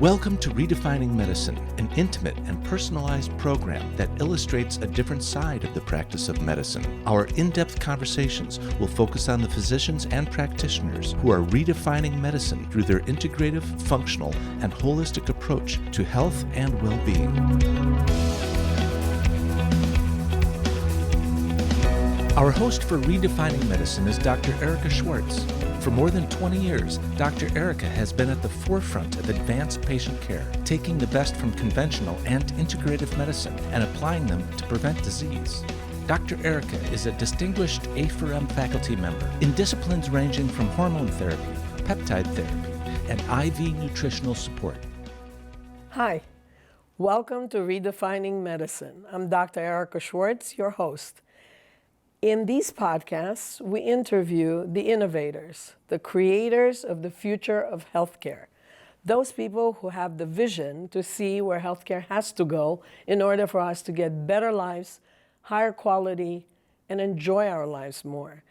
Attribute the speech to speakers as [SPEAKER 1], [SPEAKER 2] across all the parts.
[SPEAKER 1] Welcome to Redefining Medicine, an intimate and personalized program that illustrates a different side of the practice of medicine. Our in-depth conversations will focus on the physicians and practitioners who are redefining medicine through their integrative, functional, and holistic approach to health and well-being. Our host for Redefining Medicine is Dr. Erica Schwartz. For more than 20 years, Dr. Erica has been at the forefront of advanced patient care, taking the best from conventional and integrative medicine and applying them to prevent disease. Dr. Erica is a distinguished A4M faculty member in disciplines ranging from hormone therapy, peptide therapy, and IV nutritional support.
[SPEAKER 2] Hi, welcome to Redefining Medicine. I'm Dr. Erica Schwartz, your host. In these podcasts, we interview the innovators, the creators of the future of healthcare, those people who have the vision to see where healthcare has to go in order for us to get better lives, higher quality, and enjoy our lives more.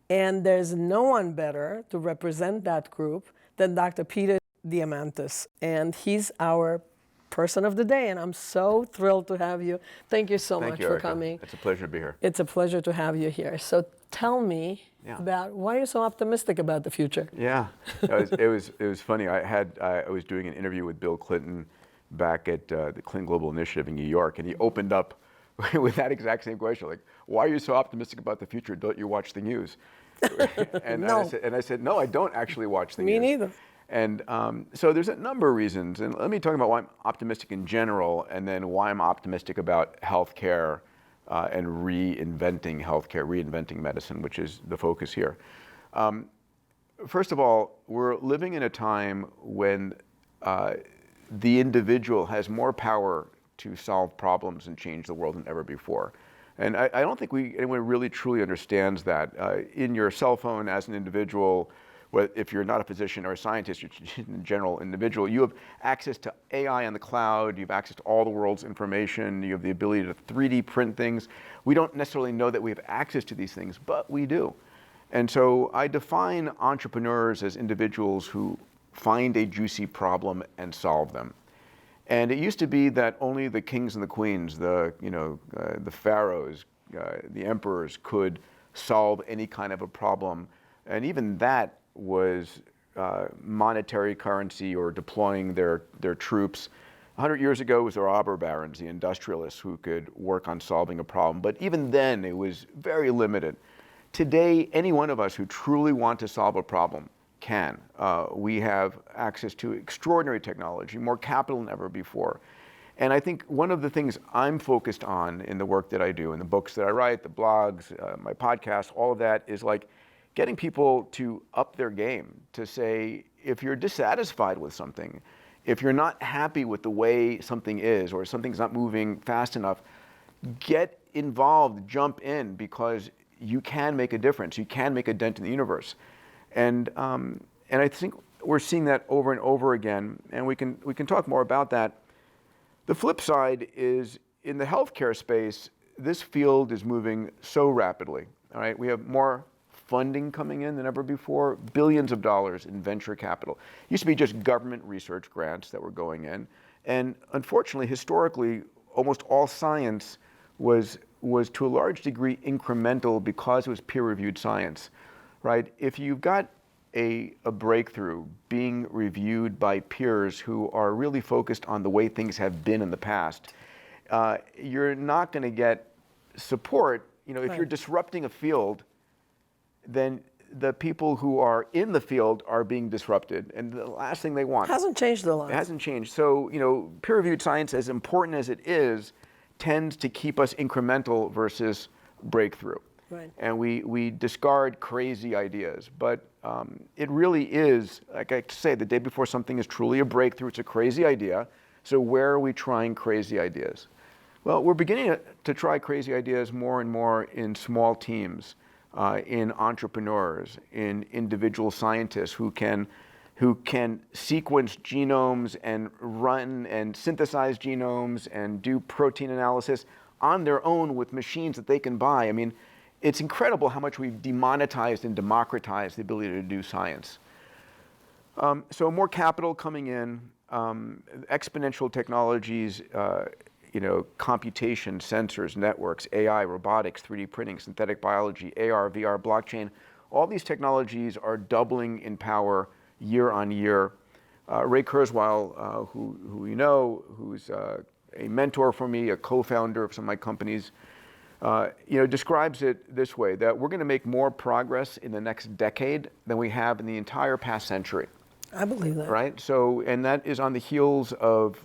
[SPEAKER 2] And there's no one better to represent that group than Dr. Peter Diamandis, and he's our person of the day, and I'm so thrilled to have you. Thank you so much for coming.
[SPEAKER 3] It's a pleasure to be here.
[SPEAKER 2] It's a pleasure to have you here. So tell me about why you're so optimistic about the future.
[SPEAKER 3] Yeah, it was funny. I was doing an interview with Bill Clinton back at the Clinton Global Initiative in New York, and he opened up with that exact same question, like, "Why are you so optimistic about the future? Don't you watch the news?" And
[SPEAKER 2] No.
[SPEAKER 3] I said, "No, I don't actually watch the news."
[SPEAKER 2] Me neither.
[SPEAKER 3] And so there's a number of reasons, and let me talk about why I'm optimistic in general, and then why I'm optimistic about healthcare and reinventing healthcare, reinventing medicine, which is the focus here. First of all, we're living in a time when the individual has more power to solve problems and change the world than ever before. And I don't think anyone really truly understands that. In your cell phone as an individual, if you're not a physician or a scientist, you're just a general individual, you have access to AI on the cloud, you have access to all the world's information, you have the ability to 3D print things. We don't necessarily know that we have access to these things, but we do. And so I define entrepreneurs as individuals who find a juicy problem and solve them. And it used to be that only the kings and the queens, the pharaohs, the emperors could solve any kind of a problem. And even that was monetary currency or deploying their troops. 100 years ago, it was the robber barons, the industrialists, who could work on solving a problem. But even then, it was very limited. Today, any one of us who truly want to solve a problem can. We have access to extraordinary technology, more capital than ever before. And I think one of the things I'm focused on in the work that I do, in the books that I write, the blogs, my podcast, all of that is like getting people to up their game, to say, if you're dissatisfied with something, if you're not happy with the way something is, or something's not moving fast enough, get involved, jump in, because you can make a difference. You can make a dent in the universe. And I think we're seeing that over and over again, and we can talk more about that. The flip side is, in the healthcare space, this field is moving so rapidly. All right, we have more funding coming in than ever before, billions of dollars in venture capital. It used to be just government research grants that were going in. And unfortunately, historically, almost all science was to a large degree incremental because it was peer-reviewed science, right? If you've got a breakthrough being reviewed by peers who are really focused on the way things have been in the past, you're not going to get support. If you're disrupting a field, then the people who are in the field are being disrupted, and the last thing they want.
[SPEAKER 2] It hasn't changed a lot.
[SPEAKER 3] It hasn't changed. So, peer-reviewed science, as important as it is, tends to keep us incremental versus breakthrough.
[SPEAKER 2] Right.
[SPEAKER 3] And we discard crazy ideas, but it really is, like I say, the day before something is truly a breakthrough, it's a crazy idea. So where are we trying crazy ideas? Well, we're beginning to try crazy ideas more and more in small teams. In entrepreneurs, in individual scientists who can sequence genomes and run and synthesize genomes and do protein analysis on their own with machines that they can buy. I mean, it's incredible how much we've demonetized and democratized the ability to do science. So more capital coming in, exponential technologies, computation, sensors, networks, AI, robotics, 3D printing, synthetic biology, AR, VR, blockchain, all these technologies are doubling in power year on year. Ray Kurzweil, who you know, who's a mentor for me, a co-founder of some of my companies, describes it this way, that we're going to make more progress in the next decade than we have in the entire past century.
[SPEAKER 2] I believe that.
[SPEAKER 3] Right? So, and that is on the heels of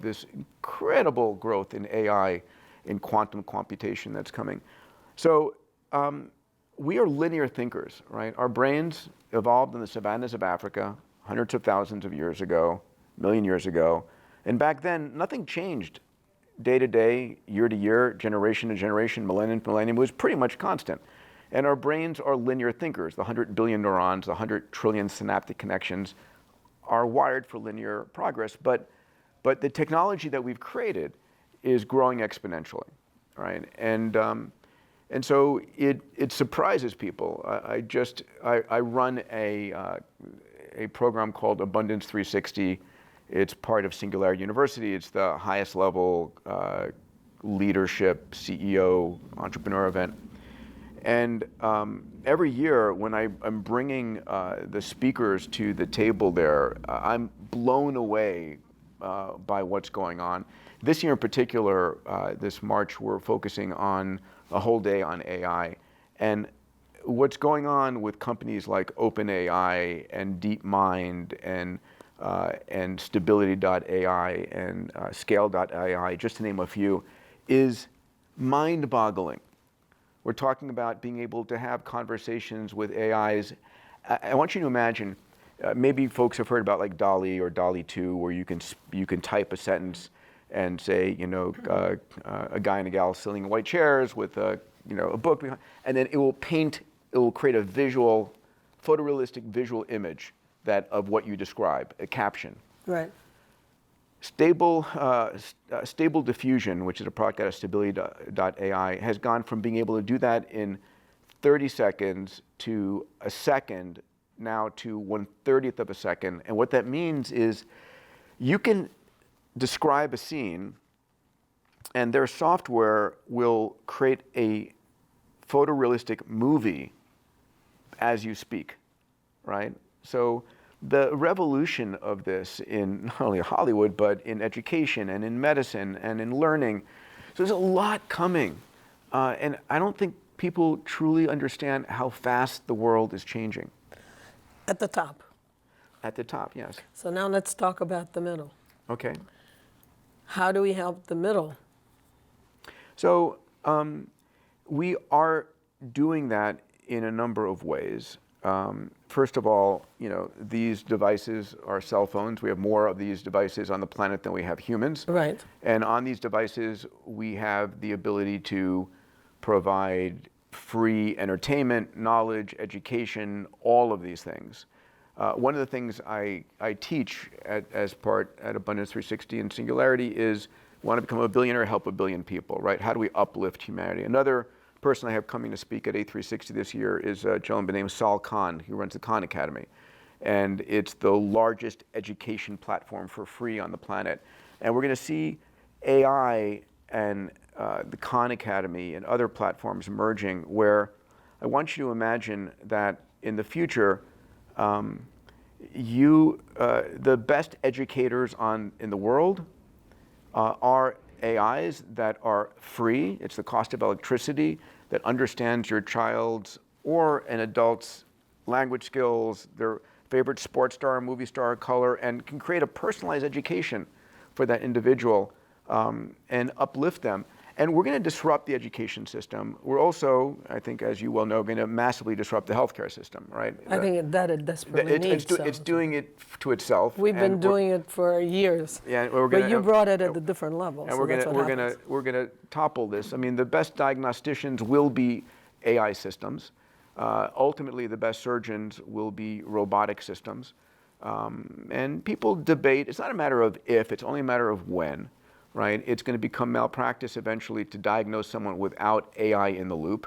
[SPEAKER 3] this incredible growth in AI, in quantum computation that's coming. So, we are linear thinkers, right? Our brains evolved in the savannas of Africa hundreds of thousands of years ago, a million years ago. And back then, nothing changed day to day, year to year, generation to generation, millennium to millennium. It was pretty much constant. And our brains are linear thinkers. The 100 billion neurons, the 100 trillion synaptic connections are wired for linear progress. But the technology that we've created is growing exponentially, right? And so it surprises people. I run a program called Abundance 360. It's part of Singularity University. It's the highest level leadership, CEO, entrepreneur event. And every year when I'm bringing the speakers to the table there, I'm blown away by what's going on. This year in particular, this March, we're focusing on a whole day on AI. And what's going on with companies like OpenAI and DeepMind and Stability.ai and Scale.ai, just to name a few, is mind-boggling. We're talking about being able to have conversations with AIs. I want you to imagine, maybe folks have heard about like DALL-E or DALL-E 2, where you can type a sentence and say, a guy and a gal sitting in white chairs with a book behind, and then it will create a photorealistic visual image of what you describe, a caption.
[SPEAKER 2] Right.
[SPEAKER 3] Stable diffusion, which is a product out of Stability.ai, has gone from being able to do that in 30 seconds to a second, now to 1/30th of a second. And what that means is you can describe a scene, and their software will create a photorealistic movie as you speak, right? So the revolution of this in not only Hollywood, but in education and in medicine and in learning. So there's a lot coming. And I don't think people truly understand how fast the world is changing.
[SPEAKER 2] At the top.
[SPEAKER 3] At the top, yes.
[SPEAKER 2] So now let's talk about the middle.
[SPEAKER 3] Okay.
[SPEAKER 2] How do we help the middle?
[SPEAKER 3] So we are doing that in a number of ways. First of all, these devices are cell phones. We have more of these devices on the planet than we have humans.
[SPEAKER 2] Right.
[SPEAKER 3] And on these devices, we have the ability to provide free entertainment, knowledge, education, all of these things. One of the things I teach at Abundance 360 and Singularity is want to become a billionaire, help a billion people, right? How do we uplift humanity? Another person I have coming to speak at A360 this year is a gentleman named Sal Khan, who runs the Khan Academy. And it's the largest education platform for free on the planet. And we're going to see AI and the Khan Academy and other platforms merging, where I want you to imagine that in the future, the best educators in the world are AIs that are free. It's the cost of electricity that understands your child's or an adult's language skills, their favorite sports star, movie star, color, and can create a personalized education for that individual and uplift them. And we're going to disrupt the education system. We're also, I think, as you well know, going to massively disrupt the healthcare system, right?
[SPEAKER 2] I think that it desperately needs.
[SPEAKER 3] It's doing it to itself.
[SPEAKER 2] We've been doing it for years.
[SPEAKER 3] Yeah,
[SPEAKER 2] but you brought it at a different level.
[SPEAKER 3] And
[SPEAKER 2] so
[SPEAKER 3] we're gonna topple this. I mean, the best diagnosticians will be AI systems. Ultimately, the best surgeons will be robotic systems. And people debate. It's not a matter of if; it's only a matter of when. Right? It's going to become malpractice eventually to diagnose someone without AI in the loop,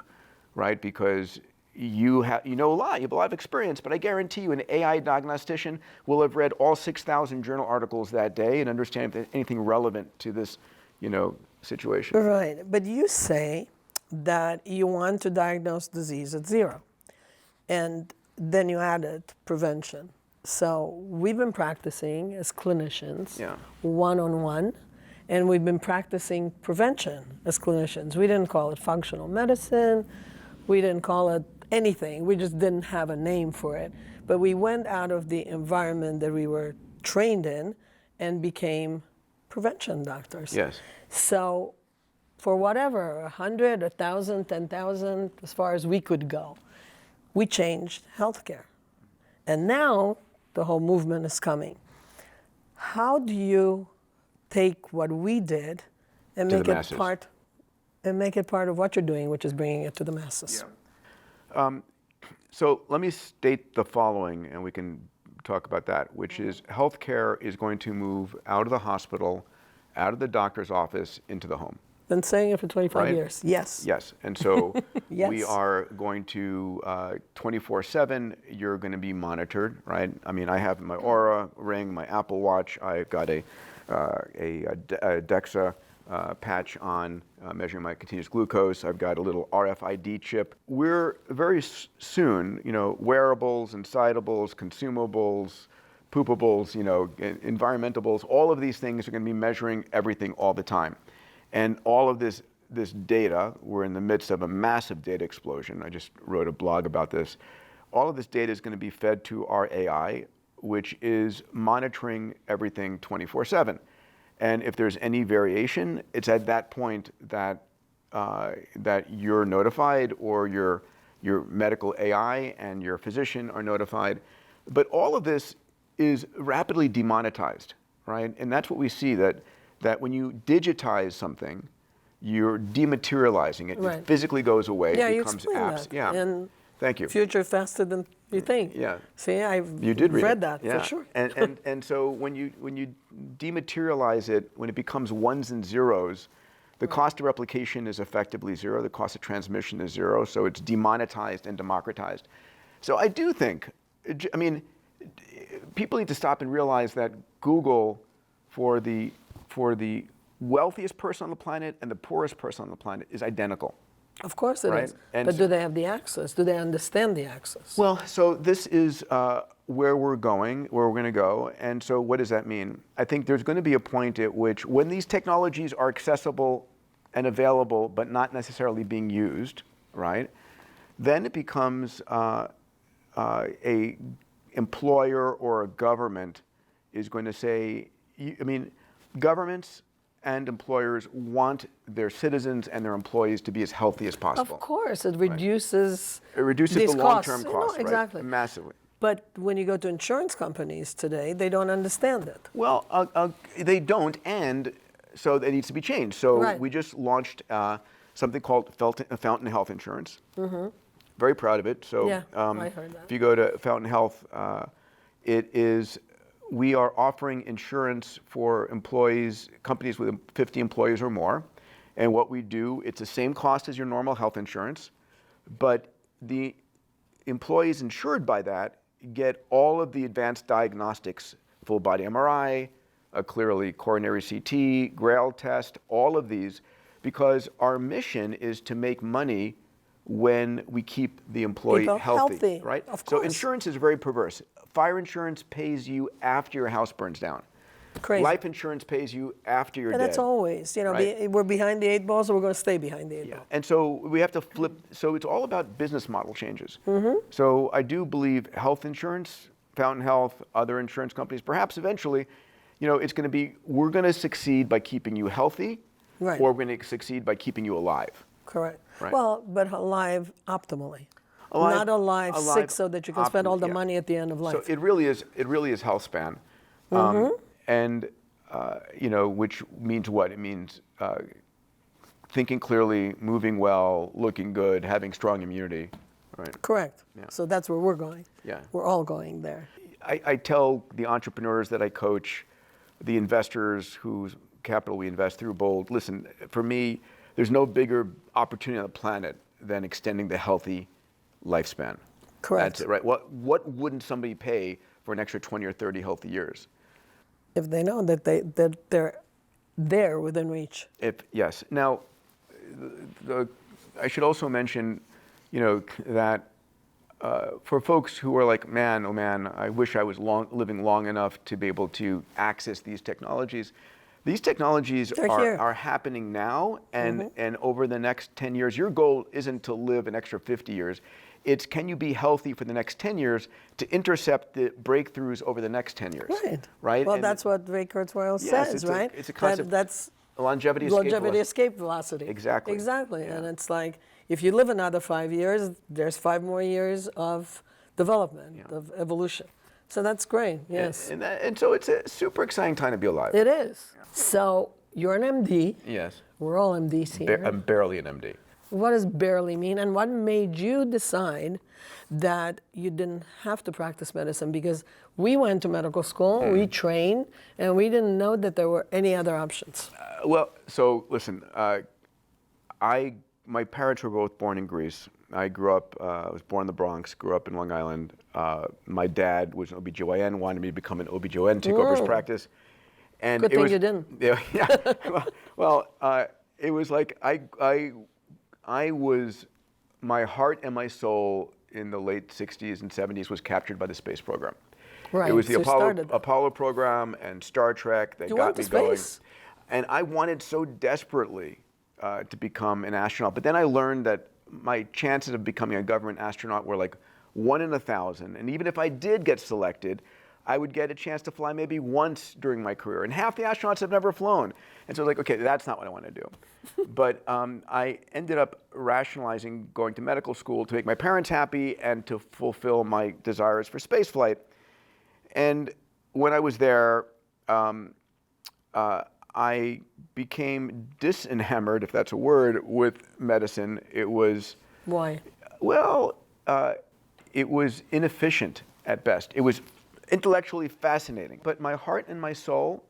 [SPEAKER 3] right? Because you know a lot, you have a lot of experience, but I guarantee you an AI diagnostician will have read all 6,000 journal articles that day and understand if there's anything relevant to this, situation.
[SPEAKER 2] Right. But you say that you want to diagnose disease at 0. And then you added prevention. So we've been practicing as clinicians one-on-one, and we've been practicing prevention as clinicians. We didn't call it functional medicine. We didn't call it anything. We just didn't have a name for it. But we went out of the environment that we were trained in and became prevention doctors.
[SPEAKER 3] Yes.
[SPEAKER 2] So for whatever, 100, 1,000, 10,000, as far as we could go, we changed healthcare. And now the whole movement is coming. How do you take what we did and make it part of what you're doing, which is bringing it to the masses?
[SPEAKER 3] Yeah. So let me state the following, and we can talk about that, which is healthcare is going to move out of the hospital, out of the doctor's office, into the home.
[SPEAKER 2] Been saying it for 25 years. Yes.
[SPEAKER 3] Yes. And so
[SPEAKER 2] Yes.
[SPEAKER 3] we are going to 24/7. You're going to be monitored, right? I mean, I have my Aura ring, my Apple Watch. I've got a DEXA patch on, measuring my continuous glucose. I've got a little RFID chip. We're very soon, wearables, insidables, consumables, poopables, environmentables. All of these things are going to be measuring everything all the time. And all of this data, we're in the midst of a massive data explosion. I just wrote a blog about this. All of this data is going to be fed to our AI, which is monitoring everything 24/7. And if there's any variation, it's at that point that you're notified, or your medical AI and your physician are notified. But all of this is rapidly demonetized, right? And that's what we see, that when you digitize something, you're dematerializing it.
[SPEAKER 2] Right.
[SPEAKER 3] It physically goes away.
[SPEAKER 2] Yeah,
[SPEAKER 3] it
[SPEAKER 2] you
[SPEAKER 3] becomes
[SPEAKER 2] explained
[SPEAKER 3] apps.
[SPEAKER 2] that.
[SPEAKER 3] Yeah.
[SPEAKER 2] And
[SPEAKER 3] thank you.
[SPEAKER 2] future faster than you think.
[SPEAKER 3] Yeah.
[SPEAKER 2] See,
[SPEAKER 3] You did read
[SPEAKER 2] that
[SPEAKER 3] yeah.
[SPEAKER 2] for sure.
[SPEAKER 3] And so when you dematerialize it, when it becomes ones and zeros, the cost of replication is effectively 0. The cost of transmission is 0. So it's demonetized and democratized. So I do think, people need to stop and realize that Google, for the wealthiest person on the planet and the poorest person on the planet, is identical.
[SPEAKER 2] Of course it is.
[SPEAKER 3] And
[SPEAKER 2] but do they have the access? Do they understand the access?
[SPEAKER 3] Well, so this is where we're going to go. And so what does that mean? I think there's going to be a point at which, when these technologies are accessible and available, but not necessarily being used, right? Then it becomes a employer or a government is going to say, governments and employers want their citizens and their employees to be as healthy as possible.
[SPEAKER 2] Of course, it reduces
[SPEAKER 3] the long-term costs, right?
[SPEAKER 2] Exactly.
[SPEAKER 3] Massively.
[SPEAKER 2] But when you go to insurance companies today, they don't understand it.
[SPEAKER 3] Well, they don't, and so it needs to be changed. So we just launched something called Fountain Health Insurance. Mm-hmm. Very proud of it. So
[SPEAKER 2] I heard that.
[SPEAKER 3] If you go to Fountain Health, we are offering insurance for companies with 50 employees or more. And what we do, it's the same cost as your normal health insurance, but the employees insured by that get all of the advanced diagnostics, full body MRI, clearly coronary CT, Grail test, all of these, because our mission is to make money when we keep the employee healthy, right?
[SPEAKER 2] Of course.
[SPEAKER 3] So insurance is very perverse. Fire insurance pays you after your house burns down.
[SPEAKER 2] Crazy.
[SPEAKER 3] Life insurance pays you after you're dead.
[SPEAKER 2] And that's always,
[SPEAKER 3] right?
[SPEAKER 2] We're behind the 8 ball, so we're going to stay behind the 8 ball.
[SPEAKER 3] And so we have to flip. So it's all about business model changes. Mm-hmm. So I do believe health insurance, Fountain Health, other insurance companies, perhaps eventually, it's going to be, we're going to succeed by keeping you healthy,
[SPEAKER 2] right,
[SPEAKER 3] or we're going to succeed by keeping you alive.
[SPEAKER 2] Correct.
[SPEAKER 3] Right.
[SPEAKER 2] Well, but alive optimally. Not alive sick so that you can spend all the money at the end of life.
[SPEAKER 3] So it really is health span. And, which means what? It means thinking clearly, moving well, looking good, having strong immunity. Right.
[SPEAKER 2] Correct.
[SPEAKER 3] Yeah.
[SPEAKER 2] So that's where we're going.
[SPEAKER 3] Yeah.
[SPEAKER 2] We're all going there.
[SPEAKER 3] I tell the entrepreneurs that I coach, the investors whose capital we invest through Bold, listen, for me, there's no bigger opportunity on the planet than extending the healthy lifespan.
[SPEAKER 2] Correct.
[SPEAKER 3] That's it, right? What wouldn't somebody pay for an extra 20 or 30 healthy years?
[SPEAKER 2] If they know that they're there within reach.
[SPEAKER 3] Yes. Now, I should also mention, that for folks who are like, man, oh man, I wish I was living long enough to be able to access these technologies. These technologies are happening now, and over the next 10 years, your goal isn't to live an extra 50 years. It's can you be healthy for the next 10 years to intercept the breakthroughs over the next 10 years. Right?
[SPEAKER 2] Well, that's what Ray Kurzweil says, right?
[SPEAKER 3] It's a concept.
[SPEAKER 2] That's
[SPEAKER 3] longevity
[SPEAKER 2] escape velocity.
[SPEAKER 3] Exactly.
[SPEAKER 2] Exactly.
[SPEAKER 3] Yeah.
[SPEAKER 2] And it's like, if you live another 5 years, there's 5 more years of development, of evolution. So that's great, yes.
[SPEAKER 3] And so it's a super exciting time to be alive.
[SPEAKER 2] It is. So you're an MD.
[SPEAKER 3] Yes.
[SPEAKER 2] We're all MDs here.
[SPEAKER 3] I'm barely an MD.
[SPEAKER 2] What does barely mean? And what made you decide that you didn't have to practice medicine? Because we went to medical school, we trained, and we didn't know that there were any other options.
[SPEAKER 3] Well, so listen, my parents were both born in Greece. I grew up, I was born in the Bronx, grew up in Long Island. My dad was an OBGYN, wanted me to become an OBGYN, take over his practice. And
[SPEAKER 2] Good thing you didn't.
[SPEAKER 3] Yeah. Well, it was like I was, my heart and my soul in the late 60s and 70s was captured by the space program.
[SPEAKER 2] Right.
[SPEAKER 3] It was the
[SPEAKER 2] So
[SPEAKER 3] Apollo program and Star Trek that got me going. And I wanted so desperately to become an astronaut. But then I learned that my chances of becoming a government astronaut were like 1 in 1,000. And even if I did get selected, I would get a chance to fly maybe once during my career. And half the astronauts have never flown. And so I was like, okay, that's not what I want to do. But I ended up rationalizing going to medical school to make my parents happy and to fulfill my desires for spaceflight. And when I was there, I became disenamored, if that's a word, with medicine. It was...
[SPEAKER 2] Why?
[SPEAKER 3] Well, it was inefficient at best. It was intellectually fascinating, but my heart and my soul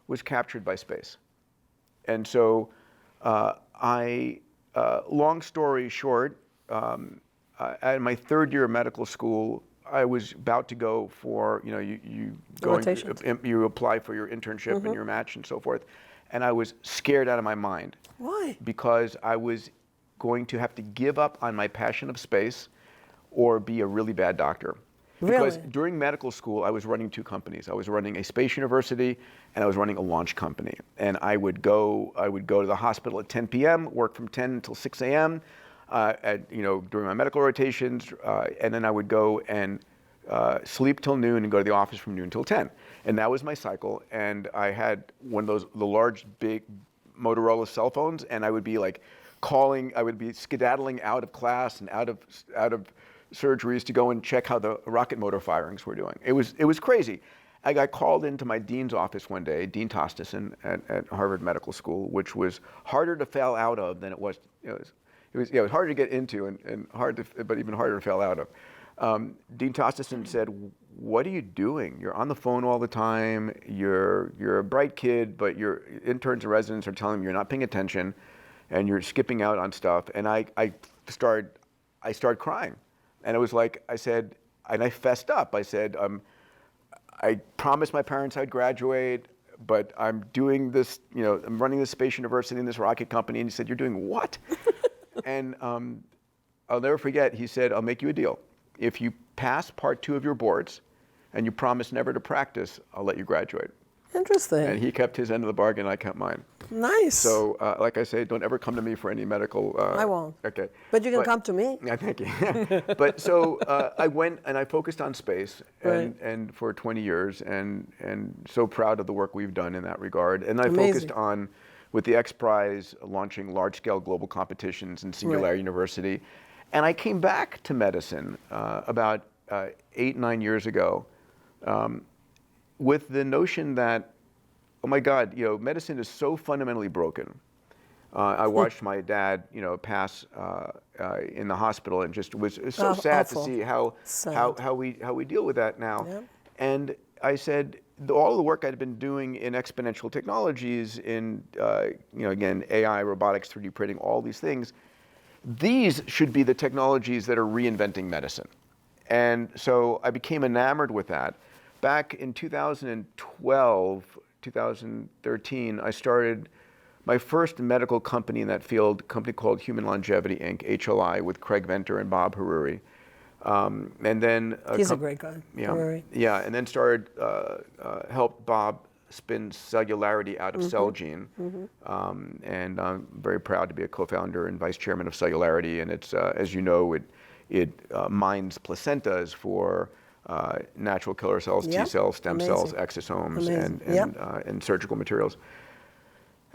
[SPEAKER 3] was captured by space. And so long story short, at my 3rd year of medical school, I was about to go for, you apply for your internship and your match and so forth. And I was scared out of my mind.
[SPEAKER 2] Why?
[SPEAKER 3] Because I was going to have to give up on my passion of space or be a really bad doctor. Because during medical school, I was running 2 companies. I was running a space university and I was running a launch company. And I would go to the hospital at 10 p.m., work from 10 until 6 a.m. During my medical rotations, and then I would go and sleep till noon and go to the office from noon till 10. And that was my cycle. And I had one of the large, big Motorola cell phones, and I would be like I would be skedaddling out of class and out of surgeries to go and check how the rocket motor firings were doing. It was crazy. I got called into my dean's office one day, Dean Tosteson at Harvard Medical School, which was harder to fail out of than it was. It was harder to get into and but even harder to fail out of. Dean Tosteson said, "What are you doing? You're on the phone all the time. You're a bright kid, but your interns and residents are telling me you're not paying attention, and you're skipping out on stuff." And I started crying. And it was like, I said, and I fessed up. I said, I promised my parents I'd graduate, but I'm doing this, I'm running this space university and this rocket company. And he said, "You're doing what?" And I'll never forget, he said, "I'll make you a deal. If you pass part 2 of your boards and you promise never to practice, I'll let you graduate."
[SPEAKER 2] Interesting.
[SPEAKER 3] And he kept his end of the bargain, I kept mine.
[SPEAKER 2] Nice.
[SPEAKER 3] So, like I say, don't ever come to me for any medical...
[SPEAKER 2] I won't.
[SPEAKER 3] Okay.
[SPEAKER 2] But you can come to me.
[SPEAKER 3] Yeah, thank you. But so I went and I focused on space and for 20 years and so proud of the work we've done in that regard. And I focused on, with the XPRIZE, launching large-scale global competitions in Singularity University. And I came back to medicine about 8-9 years ago with the notion that, oh my God, medicine is so fundamentally broken. I watched my dad, pass in the hospital, and just was so sad to see how we deal with that now. Yeah. And I said, all of the work I'd been doing in exponential technologies, in again AI, robotics, 3D printing, all these things, these should be the technologies that are reinventing medicine. And so I became enamored with that. Back in 2012, 2013, I started my first medical company in that field, a company called Human Longevity, Inc., HLI, with Craig Venter and Bob Haruri. And then
[SPEAKER 2] he's a great guy.
[SPEAKER 3] Yeah,
[SPEAKER 2] Haruri.
[SPEAKER 3] yeah. And then started helped Bob spin Singularity out of Celgene, and I'm very proud to be a co-founder and vice chairman of Singularity. And it's, as you know, it mines placentas for natural killer cells, T cells, stem cells, exosomes, and surgical materials.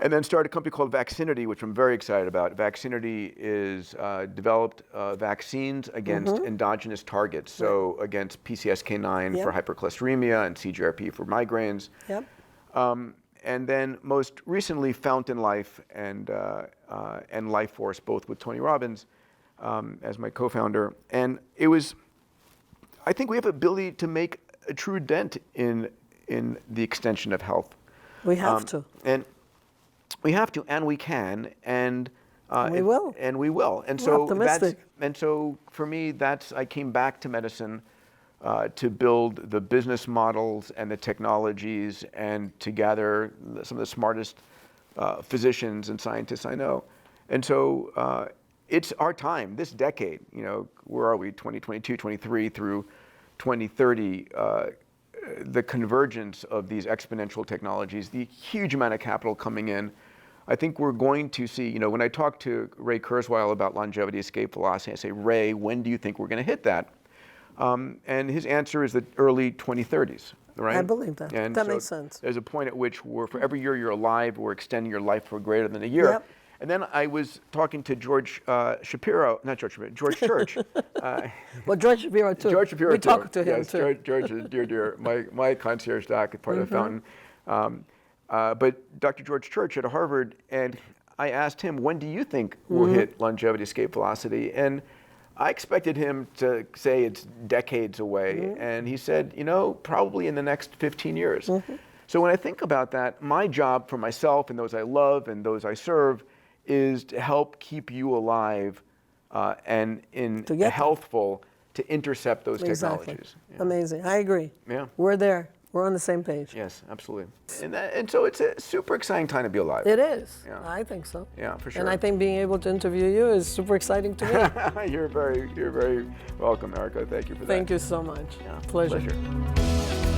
[SPEAKER 3] And then started a company called Vaccinity, which I'm very excited about. Vaccinity is developed vaccines against endogenous targets, so against PCSK9 for hypercholesteremia and CGRP for migraines. And then most recently, Fountain Life and Life Force, both with Tony Robbins as my co-founder. And it was, I think we have the ability to make a true dent in the extension of health.
[SPEAKER 2] We have to.
[SPEAKER 3] And we have to, and we can, and
[SPEAKER 2] we will.
[SPEAKER 3] And we will. And so for me, I came back to medicine to build the business models and the technologies and to gather some of the smartest physicians and scientists I know. And so it's our time, this decade, you know, where are we, 2022, 23 through 2030, the convergence of these exponential technologies, the huge amount of capital coming in. I think we're going to see, you know, when I talk to Ray Kurzweil about longevity escape velocity, I say, Ray, when do you think we're going to hit that? And his answer is the early 2030s, right?
[SPEAKER 2] I believe that.
[SPEAKER 3] And
[SPEAKER 2] that
[SPEAKER 3] so
[SPEAKER 2] makes sense.
[SPEAKER 3] There's a point at which for every year you're alive, we're extending your life for greater than a year. And then I was talking to George Shapiro, not George Shapiro, George Church.
[SPEAKER 2] Well, George Shapiro too.
[SPEAKER 3] George Shapiro
[SPEAKER 2] we
[SPEAKER 3] too.
[SPEAKER 2] talked to him
[SPEAKER 3] yes,
[SPEAKER 2] too.
[SPEAKER 3] George is dear, my concierge doc, part of the Fountain. But Dr. George Church at Harvard, and I asked him, when do you think we'll hit longevity escape velocity? And I expected him to say it's decades away. And he said, you know, probably in the next 15 years. So when I think about that, my job for myself and those I love and those I serve is to help keep you alive and healthful to intercept those technologies.
[SPEAKER 2] Yeah. Amazing. I agree.
[SPEAKER 3] Yeah.
[SPEAKER 2] We're there. We're on the same page.
[SPEAKER 3] Yes, absolutely. And so it's a super exciting time to be alive.
[SPEAKER 2] It is.
[SPEAKER 3] Yeah.
[SPEAKER 2] I think so.
[SPEAKER 3] Yeah, for sure.
[SPEAKER 2] And I think being able to interview you is super exciting to me.
[SPEAKER 3] You're very welcome, Erica. Thank you for that.
[SPEAKER 2] Thank you so much.
[SPEAKER 3] Yeah,
[SPEAKER 2] Pleasure.